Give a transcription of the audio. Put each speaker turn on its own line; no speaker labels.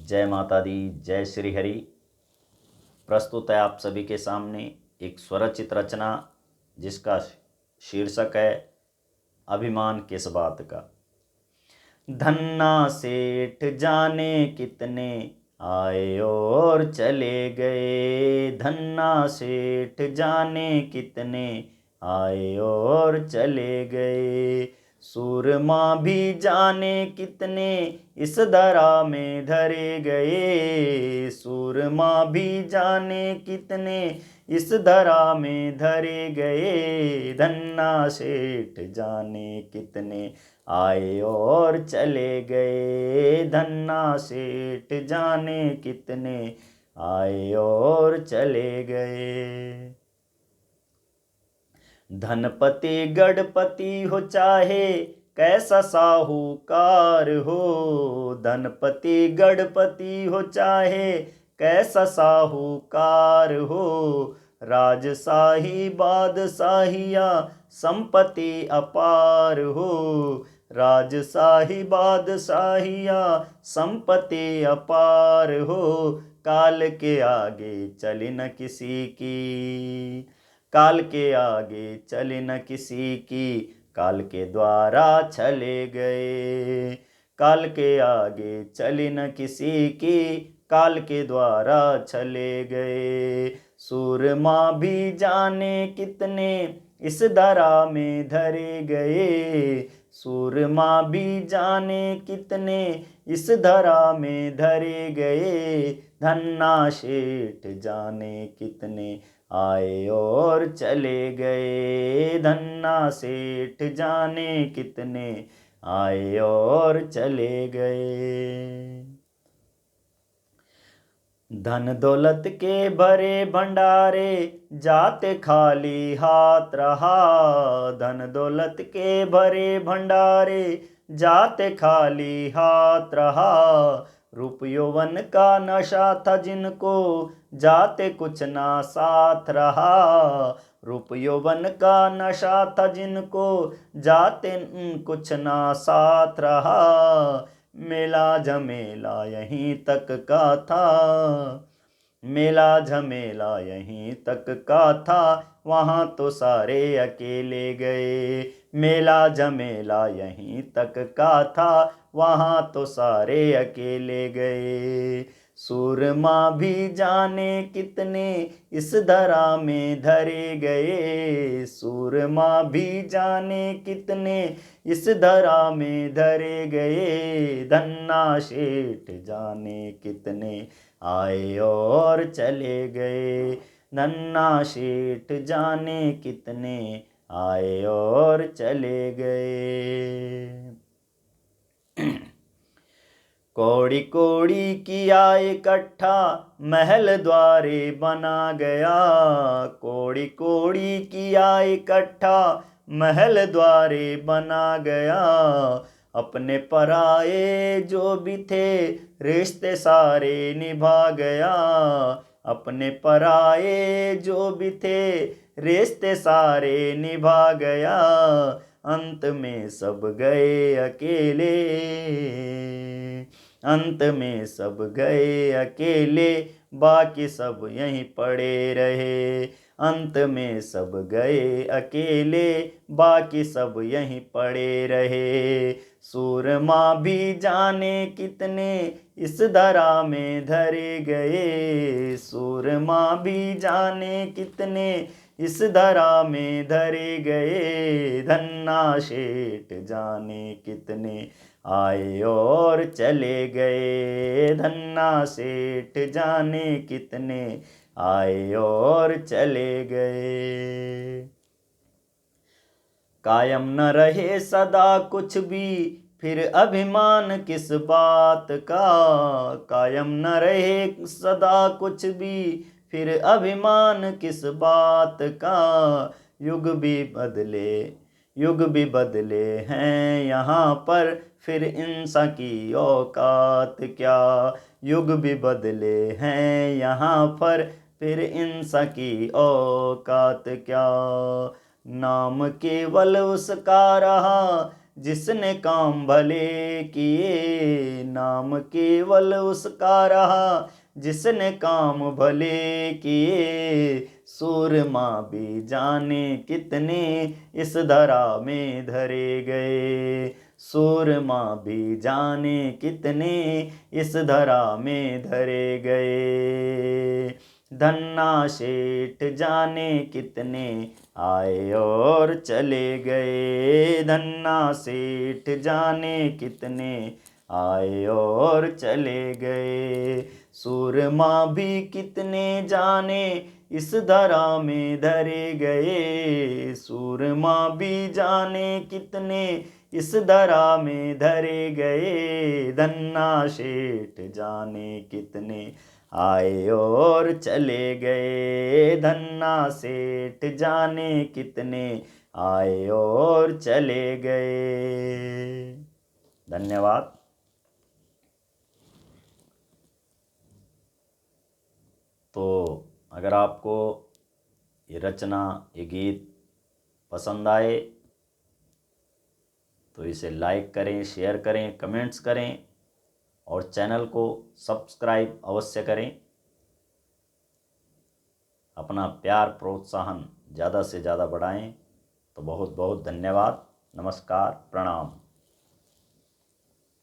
जय माता दी, जय श्री हरि। प्रस्तुत है आप सभी के सामने एक स्वरचित रचना जिसका शीर्षक है अभिमान किस बात का। धन्ना सेठ जाने कितने आए और चले गए, धन्ना सेठ जाने कितने आए और चले गए। सूरमा भी जाने कितने इस धरा में धरे गए, सूरमा भी जाने कितने इस धरा में धरे गए। धन्ना सेठ जाने कितने आए और चले गए, धन्ना सेठ जाने कितने आए और चले गए। धनपति गढ़पति हो चाहे कैसा साहूकार हो, धनपति गढ़पति हो चाहे कैसा साहूकार हो। राजशाही बादशाहिया संपत्ति अपार हो, राजशाही बादशाहिया संपत्ति अपार हो। काल के आगे चली न किसी की, काल के आगे चली न किसी की, काल के द्वारा चले गए। काल के आगे चली न किसी की, काल के द्वारा चले गए। सूरमा भी जाने कितने इस धरा में धरे गए, सूरमा भी जाने कितने इस धरा में धरे गए। धन्ना सेठ जाने कितने आए और चले गए, धन्ना सेठ जाने कितने आए और चले गए। धन दौलत के भरे भंडारे जाते खाली हाथ रहा, धन दौलत के भरे भंडारे जाते खाली हाथ रहा। रूप यौवन का नशा था जिनको जाते कुछ ना साथ रहा, रूप यौवन का नशा था जिनको जाते कुछ ना साथ रहा। मेला झमेला यहीं तक का था, मेला झमेला यहीं तक का था, वहाँ तो सारे अकेले गए। मेला झमेला यहीं तक का था, वहाँ तो सारे अकेले गए। सूरमा भी जाने कितने इस धरा में धरे गए, सूरमा भी जाने कितने इस धरा में धरे गए। धन्ना सेठ जाने कितने आए और चले गए, धन्ना सेठ जाने कितने आए और चले गए। कौड़ी कौड़ी किया इकट्ठा महल द्वारे बना गया, कौड़ी कौड़ी किया इकट्ठा महल द्वारे बना गया। अपने पराए जो भी थे रिश्ते सारे निभा गया, अपने पराए जो भी थे रिश्ते सारे निभा गया। अंत में सब गए अकेले, अंत में सब गए अकेले, बाकी सब यहीं पड़े रहे। अंत में सब गए अकेले, बाकी सब यहीं पड़े रहे। सूरमा भी जाने कितने इस धरा में धरे गए, सूरमा भी जाने कितने इस धरा में धरे गए। धन्ना सेठ जाने कितने आए और चले गए, धन्ना सेठ जाने कितने आए और चले गए। कायम न रहे सदा कुछ भी फिर अभिमान किस बात का, कायम न रहे सदा कुछ भी फिर अभिमान किस बात का। युग भी बदले, युग भी बदले हैं यहाँ पर, फिर इंसान की औकात क्या। युग भी बदले हैं यहाँ पर, फिर इंसान की औकात क्या। नाम केवल उसका रहा जिसने काम भले किए, नाम केवल उसका रहा जिसने काम भले किए। सूरमा भी जाने कितने इस धरा में धरे गए, सूरमा भी जाने कितने इस धरा में धरे गए। धन्ना सेठ जाने कितने आए और चले गए, धन्ना सेठ जाने कितने आए और चले गए। सूरमा भी कितने जाने इस धरा में धरे गए, सूरमा भी जाने कितने इस धरा में धरे गए। धन्ना सेठ जाने कितने आए और चले गए, धन्ना सेठ जाने कितने आए और चले गए। धन्यवाद। तो अगर आपको ये रचना, ये गीत पसंद आए तो इसे लाइक करें, शेयर करें, कमेंट्स करें और चैनल को सब्सक्राइब अवश्य करें। अपना प्यार प्रोत्साहन ज़्यादा से ज़्यादा बढ़ाएं। तो बहुत बहुत धन्यवाद। नमस्कार, प्रणाम।